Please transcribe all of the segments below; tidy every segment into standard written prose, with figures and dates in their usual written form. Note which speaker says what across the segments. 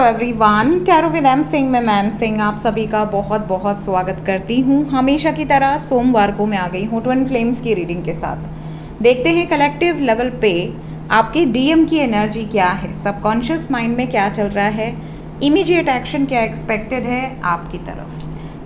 Speaker 1: Everyone, कैरो with M Singh में ma'am Singh आप सभी का बहुत बहुत स्वागत करती हूँ। हमेशा की तरह सोमवार को मैं आ गई हूँ ट्विन फ्लेम्स की रीडिंग के साथ। देखते हैं कलेक्टिव लेवल पे आपके डीएम की एनर्जी क्या है, सबकॉन्शियस माइंड में क्या चल रहा है, इमीडिएट एक्शन क्या एक्सपेक्टेड है आपकी तरफ।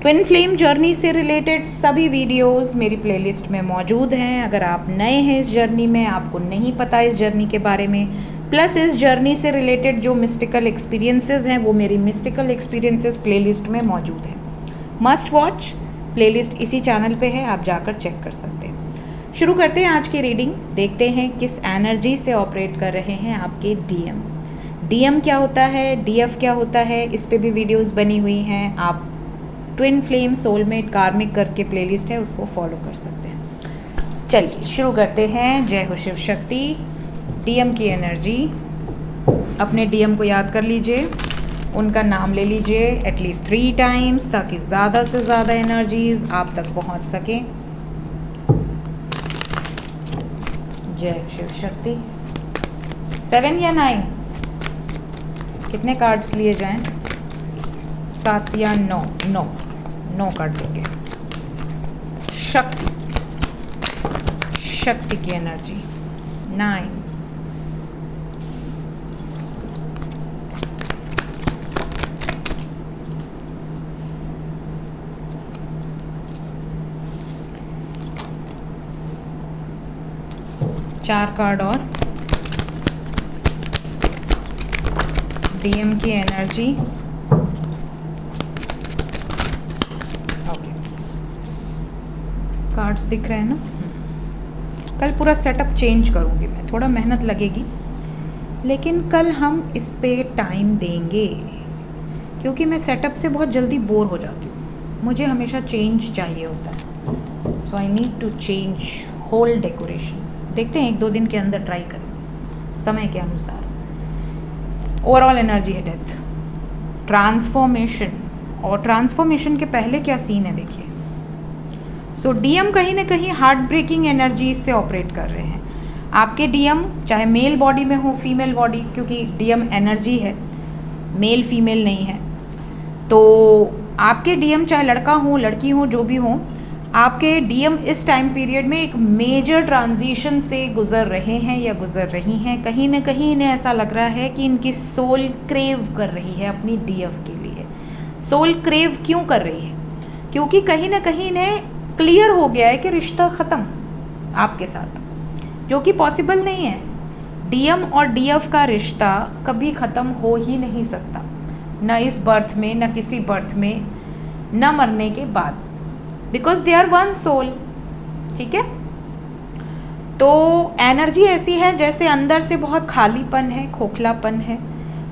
Speaker 1: ट्विन फ्लेम जर्नी से रिलेटेड सभी वीडियोस मेरी प्लेलिस्ट में मौजूद हैं। अगर आप नए हैं इस जर्नी में, आपको नहीं पता इस जर्नी के बारे में, प्लस इस जर्नी से रिलेटेड जो मिस्टिकल एक्सपीरियंसेस हैं वो मेरी मिस्टिकल एक्सपीरियंसेस प्लेलिस्ट में मौजूद है। मस्ट वॉच प्लेलिस्ट इसी चैनल पे है, आप जाकर चेक कर सकते हैं। शुरू करते हैं आज की रीडिंग। देखते हैं किस एनर्जी से ऑपरेट कर रहे हैं आपके डीएम। डीएम क्या होता है, डीएफ क्या होता है, इस पे भी वीडियोस बनी हुई हैं। आप ट्विन फ्लेम सोलमेट कार्मिक करके प्लेलिस्ट है, उसको फॉलो कर सकते हैं। चलिए शुरू करते हैं। जय हो शिव शक्ति। डीएम की एनर्जी, अपने डीएम को याद कर लीजिए, उनका नाम ले लीजिए एटलीस्ट 3 टाइम्स ताकि ज़्यादा से ज़्यादा एनर्जीज आप तक पहुंच सकें। जय शिव शक्ति। 7 या 9 कितने कार्ड्स लिए जाएं? 7 या 9? 9 कार्ड लेंगे। शक्ति, शक्ति की एनर्जी 9। चार कार्ड और डीएम की एनर्जी। ओके, कार्ड्स दिख रहे हैं ना। कल पूरा सेटअप चेंज करूँगी मैं, थोड़ा मेहनत लगेगी, लेकिन कल हम इस पे टाइम देंगे क्योंकि मैं सेटअप से बहुत जल्दी बोर हो जाती हूँ। मुझे हमेशा चेंज चाहिए होता है, so I need to change whole decoration. देखते हैं 1-2 दिन के अंदर ट्राई करें समय के अनुसार। ओवरऑल एनर्जी है डेथ, ट्रांसफॉर्मेशन, और ट्रांसफॉर्मेशन के पहले क्या सीन है देखिए। सो डीएम कहीं ना कहीं हार्ट ब्रेकिंग एनर्जी से ऑपरेट कर रहे हैं। आपके डीएम चाहे मेल बॉडी में हो, फीमेल बॉडी, क्योंकि डीएम एनर्जी है, मेल फीमेल नहीं है, तो आपके डीएम चाहे लड़का हो लड़की हो जो भी हो, आपके डीएम इस टाइम पीरियड में एक मेजर ट्रांजिशन से गुजर रहे हैं या गुजर रही हैं। कहीं ना कहीं इन्हें ऐसा लग रहा है कि इनकी सोल क्रेव कर रही है अपनी डीएफ के लिए। सोल क्रेव क्यों कर रही है? क्योंकि कहीं ना कहीं इन्हें क्लियर हो गया है कि रिश्ता ख़त्म आपके साथ, जो कि पॉसिबल नहीं है। डीएम और डीएफ का रिश्ता कभी ख़त्म हो ही नहीं सकता, न इस बर्थ में, न किसी बर्थ में, न मरने के बाद, because they are one soul. ठीक है, तो एनर्जी ऐसी है जैसे अंदर से बहुत खालीपन है, खोखलापन है,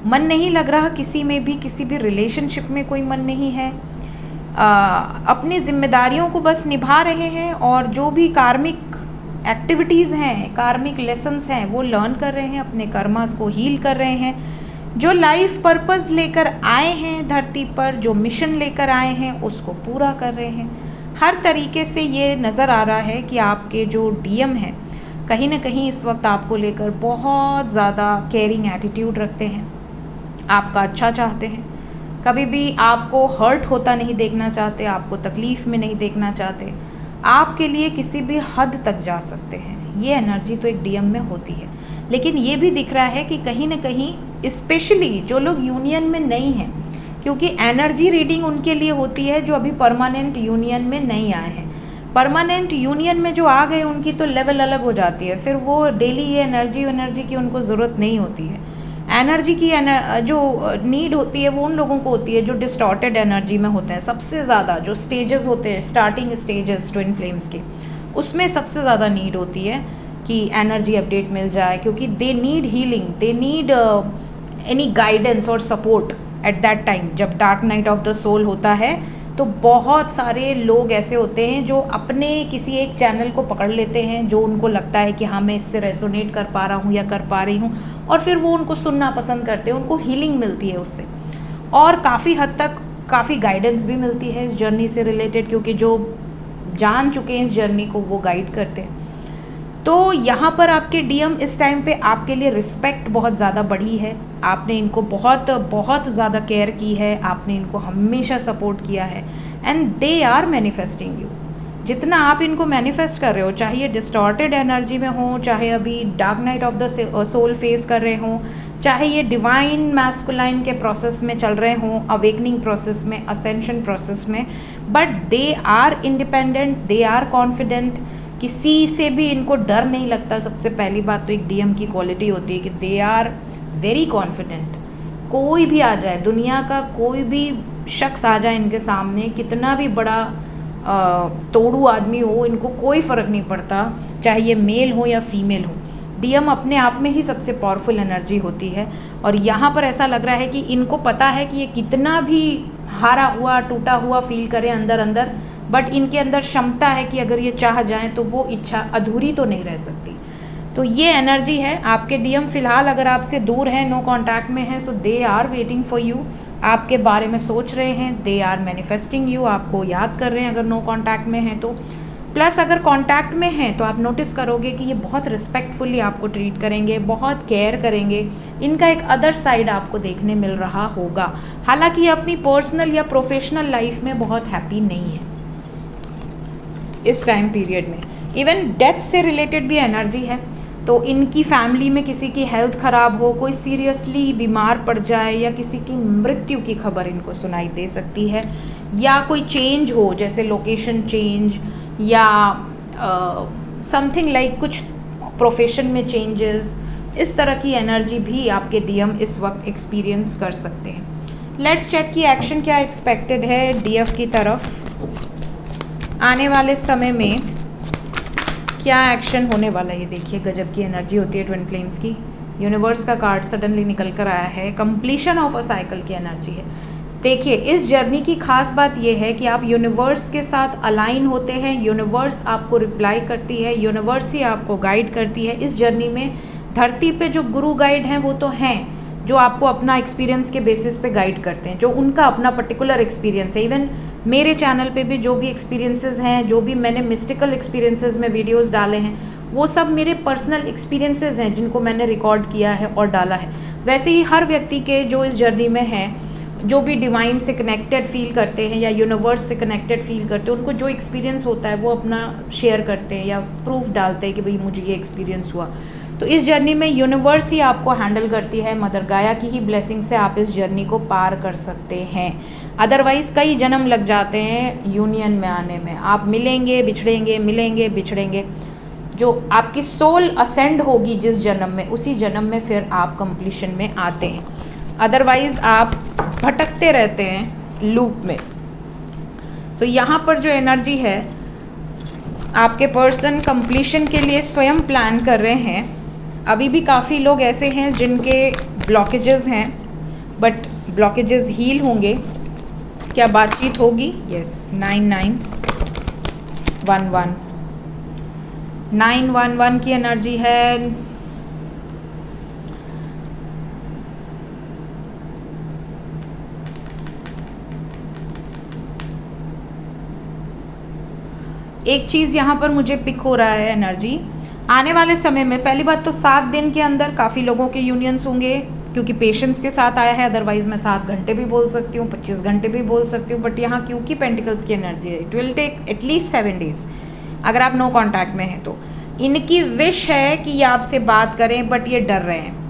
Speaker 1: मन नहीं लग रहा किसी में भी, किसी भी रिलेशनशिप में कोई मन नहीं है। अपनी जिम्मेदारियों को बस निभा रहे हैं और जो भी कार्मिक एक्टिविटीज़ हैं, कार्मिक लेसन्स हैं, वो लर्न कर रहे हैं, अपने कर्मास को हील कर रहे हैं। जो लाइफ पर्पस लेकर आए हैं धरती पर, जो मिशन लेकर आए हैं, उसको पूरा कर रहे हैं। हर तरीके से ये नज़र आ रहा है कि आपके जो डीएम हैं कहीं ना कहीं इस वक्त आपको लेकर बहुत ज़्यादा केयरिंग एटीट्यूड रखते हैं, आपका अच्छा चाहते हैं, कभी भी आपको हर्ट होता नहीं देखना चाहते, आपको तकलीफ़ में नहीं देखना चाहते, आपके लिए किसी भी हद तक जा सकते हैं। ये एनर्जी तो एक डीएम में होती है, लेकिन ये भी दिख रहा है कि कहीं ना कहीं स्पेशली जो लोग यूनियन में नहीं हैं, क्योंकि एनर्जी रीडिंग उनके लिए होती है जो अभी परमानेंट यूनियन में नहीं आए हैं। परमानेंट यूनियन में जो आ गए उनकी तो लेवल अलग हो जाती है, फिर वो डेली ये एनर्जी की उनको ज़रूरत नहीं होती है। एनर्जी की जो नीड होती है वो उन लोगों को होती है जो डिस्टॉर्टेड एनर्जी में होते हैं। सबसे ज़्यादा जो स्टेजेस होते हैं, स्टार्टिंग स्टेजेस ट्विन फ्लेम्स के, उसमें सबसे ज़्यादा नीड होती है कि एनर्जी अपडेट मिल जाए, क्योंकि they need healing, they need any guidance और सपोर्ट एट दैट टाइम। जब dark night of the soul होता है तो बहुत सारे लोग ऐसे होते हैं जो अपने किसी एक चैनल को पकड़ लेते हैं जो उनको लगता है कि हाँ मैं इससे रेजोनेट कर पा रहा हूँ या कर पा रही हूँ, और फिर वो उनको सुनना पसंद करते हैं, उनको हीलिंग मिलती है उससे, और काफ़ी हद तक काफ़ी गाइडेंस भी मिलती है इस जर्नी से रिलेटेड, क्योंकि जो जान चुके हैं इस जर्नी को वो गाइड करते हैं। तो यहाँ पर आपके डीएम इस टाइम पे आपके लिए रिस्पेक्ट बहुत ज़्यादा बढ़ी है, आपने इनको बहुत बहुत ज़्यादा केयर की है, आपने इनको हमेशा सपोर्ट किया है, and they are manifesting you. जितना आप इनको मैनिफेस्ट कर रहे हो, चाहे ये डिस्टॉर्टेड एनर्जी में हो, चाहे अभी dark night of the soul face कर रहे हो, चाहे ये डिवाइन मैस्कुलाइन के प्रोसेस में चल रहे हों, अवेकनिंग प्रोसेस में, असेंशन प्रोसेस में, but they are independent, they are confident. किसी से भी इनको डर नहीं लगता। सबसे पहली बात तो एक डीएम की क्वालिटी होती है कि दे आर वेरी कॉन्फिडेंट। कोई भी आ जाए, दुनिया का कोई भी शख्स आ जाए इनके सामने, कितना भी बड़ा तोड़ू आदमी हो, इनको कोई फ़र्क नहीं पड़ता, चाहे ये मेल हो या फीमेल हो। डीएम अपने आप में ही सबसे पावरफुल एनर्जी होती है। और यहाँ पर ऐसा लग रहा है कि इनको पता है कि ये कितना भी हारा हुआ, टूटा हुआ फील करें अंदर अंदर, बट इनके अंदर क्षमता है कि अगर ये चाह जाएं तो वो इच्छा अधूरी तो नहीं रह सकती। तो ये एनर्जी है आपके डीएम। फिलहाल अगर आपसे दूर है, नो कांटेक्ट में है, so they are waiting for you. आपके बारे में सोच रहे हैं, दे आर मैनिफेस्टिंग यू, आपको याद कर रहे हैं अगर नो कांटेक्ट में है तो। प्लस अगर कांटेक्ट में हैं तो आप नोटिस करोगे कि ये बहुत रिस्पेक्टफुली आपको ट्रीट करेंगे, बहुत केयर करेंगे। इनका एक अदर साइड आपको देखने मिल रहा होगा। हालांकि ये अपनी पर्सनल या प्रोफेशनल लाइफ में बहुत हैप्पी नहीं है इस टाइम पीरियड में। इवन डेथ से रिलेटेड भी एनर्जी है। तो इनकी फैमिली में किसी की हेल्थ ख़राब हो, कोई सीरियसली बीमार पड़ जाए, या किसी की मृत्यु की खबर इनको सुनाई दे सकती है, या कोई चेंज हो, जैसे लोकेशन चेंज, या समथिंग लाइक कुछ प्रोफेशन में चेंजेस। इस तरह की एनर्जी भी आपके डीएम इस वक्त एक्सपीरियंस कर सकते हैं। लेट्स चेक कि एक्शन क्या एक्सपेक्टेड है डीएफ की तरफ आने वाले समय में। क्या एक्शन होने वाला है, ये देखिए गजब की एनर्जी होती है ट्विन फ्लेम्स की। यूनिवर्स का कार्ड सडनली निकल कर आया है, कंप्लीशन ऑफ अ साइकिल की एनर्जी है। देखिए इस जर्नी की खास बात यह है कि आप यूनिवर्स के साथ अलाइन होते हैं, यूनिवर्स आपको रिप्लाई करती है, यूनिवर्स ही आपको गाइड करती है इस जर्नी में। धरती पे जो गुरु गाइड हैं वो तो हैं, जो आपको अपना एक्सपीरियंस के बेसिस पे गाइड करते हैं, जो उनका अपना पर्टिकुलर एक्सपीरियंस है। इवन मेरे चैनल पे भी जो भी एक्सपीरियंसेस हैं, जो भी मैंने मिस्टिकल एक्सपीरियंसेस में वीडियोस डाले हैं, वो सब मेरे पर्सनल एक्सपीरियंसेस हैं जिनको मैंने रिकॉर्ड किया है और डाला है। वैसे ही हर व्यक्ति के जो इस जर्नी में हैं, जो भी डिवाइन से कनेक्टेड फील करते हैं या यूनिवर्स से कनेक्टेड फील करते हैं, उनको जो एक्सपीरियंस होता है वो अपना शेयर करते हैं या प्रूफ डालते हैं कि भाई मुझे ये एक्सपीरियंस हुआ। तो इस जर्नी में यूनिवर्स ही आपको हैंडल करती है, मदर गाया की ही ब्लेसिंग से आप इस जर्नी को पार कर सकते हैं। अदरवाइज़ कई जन्म लग जाते हैं यूनियन में आने में। आप मिलेंगे बिछड़ेंगे, मिलेंगे बिछड़ेंगे। जो आपकी सोल असेंड होगी जिस जन्म में, उसी जन्म में फिर आप कंप्लीशन में आते हैं। अदरवाइज़ आप भटकते रहते हैं लूप में। सो यहाँ पर जो एनर्जी है, आपके पर्सन कंप्लीशन के लिए स्वयं प्लान कर रहे हैं। अभी भी काफ़ी लोग ऐसे हैं जिनके ब्लॉकेजेस हैं, बट ब्लॉकेजेस हील होंगे। क्या बातचीत होगी? यस। 9911 911 की एनर्जी है। एक चीज़ यहाँ पर मुझे पिक हो रहा है एनर्जी, आने वाले समय में पहली बात तो 7 दिन के अंदर काफ़ी लोगों के यूनियंस होंगे, क्योंकि पेशेंस के साथ आया है। अदरवाइज मैं 7 घंटे भी बोल सकती हूँ, 25 घंटे भी बोल सकती हूँ, बट यहाँ क्योंकि पेंटिकल्स की एनर्जी है, it will take at least 7 days. अगर आप नो कॉन्टैक्ट में हैं तो इनकी विश है कि ये आपसे बात करें, बट ये डर रहे हैं।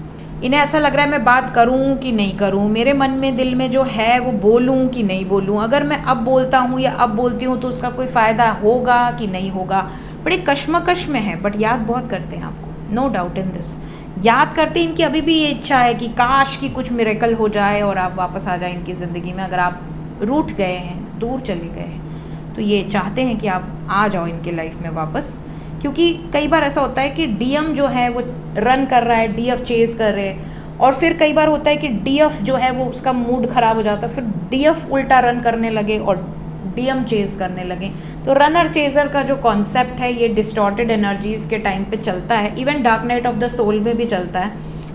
Speaker 1: इन्हें ऐसा लग रहा है मैं बात करूं कि नहीं करूं, मेरे मन में दिल में जो है वो बोलूं कि नहीं बोलूं, अगर मैं अब बोलता हूं या अब बोलती हूं तो उसका कोई फ़ायदा होगा कि नहीं होगा। बड़े कश्मकश में है, बट याद बहुत करते हैं आपको, नो डाउट इन दिस। याद करते इनकी अभी भी ये इच्छा है कि काश कि कुछ मिरेकल हो जाए और आप वापस आ जाए इनकी ज़िंदगी में। अगर आप रूठ गए हैं, दूर चले गए हैं, तो ये चाहते हैं कि आप आ जाओ इनके लाइफ में वापस। क्योंकि कई बार ऐसा होता है कि डीएम जो है वो रन कर रहा है, डीएफ चेज कर रहे हैं, और फिर कई बार होता है कि डीएफ जो है वो उसका मूड ख़राब हो जाता है, फिर डीएफ उल्टा रन करने लगे और डीएम चेज करने लगे। तो रनर चेजर का जो कॉन्सेप्ट है ये डिस्टॉर्टेड एनर्जीज़ के टाइम पे चलता है। Even dark night of the soul में भी चलता है,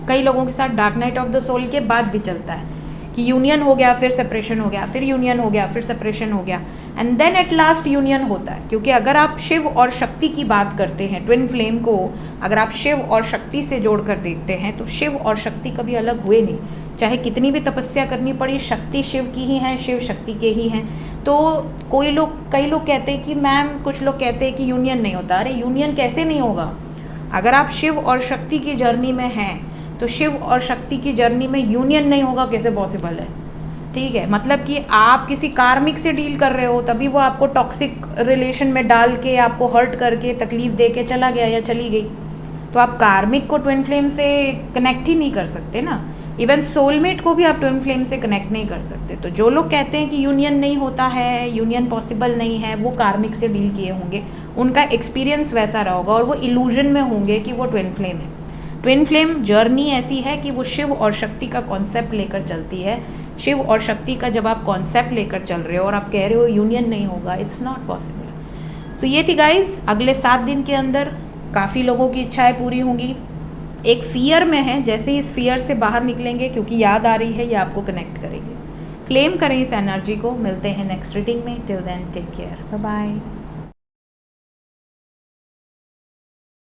Speaker 1: कई लोगों के साथ dark night of the soul के बाद भी चलता है कि यूनियन हो गया फिर सेपरेशन हो गया, फिर यूनियन हो गया फिर सेपरेशन हो गया, and then at last union होता है। क्योंकि अगर आप शिव और शक्ति की बात करते हैं, ट्विन फ्लेम को अगर आप शिव और शक्ति से जोड़कर देखते हैं तो शिव और शक्ति कभी अलग हुए नहीं। चाहे कितनी भी तपस्या करनी पड़ी, शक्ति शिव की ही है, शिव शक्ति के ही हैं। तो कई लोग कहते हैं कि मैम, कुछ लोग कहते हैं कि यूनियन नहीं होता। अरे यूनियन कैसे नहीं होगा? अगर आप शिव और शक्ति की जर्नी में हैं तो शिव और शक्ति की जर्नी में यूनियन नहीं होगा कैसे पॉसिबल है? ठीक है, मतलब कि आप किसी कार्मिक से डील कर रहे हो, तभी वो आपको टॉक्सिक रिलेशन में डाल के आपको हर्ट करके तकलीफ दे के चला गया या चली गई। तो आप कार्मिक को ट्विन फ्लेम से कनेक्ट ही नहीं कर सकते ना। इवन सोलमेट को भी आप ट्विन फ्लेम से कनेक्ट नहीं कर सकते। तो जो लोग कहते हैं कि यूनियन नहीं होता है, यूनियन पॉसिबल नहीं है, वो कार्मिक से डील किए होंगे, उनका एक्सपीरियंस वैसा रहा होगा और वो इल्यूजन में होंगे कि वो ट्विन फ्लेम है। ट्विन फ्लेम जर्नी ऐसी है कि वो शिव और शक्ति का कॉन्सेप्ट लेकर चलती है। शिव और शक्ति का जब आप कॉन्सेप्ट लेकर चल रहे हो और आप कह रहे हो यूनियन नहीं होगा, इट्स नॉट पॉसिबल। सो ये थी गाइज, अगले 7 दिन के अंदर काफ़ी लोगों की इच्छाएं पूरी होंगी। एक फियर में है, जैसे इस फियर से बाहर निकलेंगे, क्योंकि याद आ रही है, ये आपको कनेक्ट करेंगे। क्लेम करें इस एनर्जी को। मिलते हैं नेक्स्ट रीडिंग में। Till then take care, bye bye.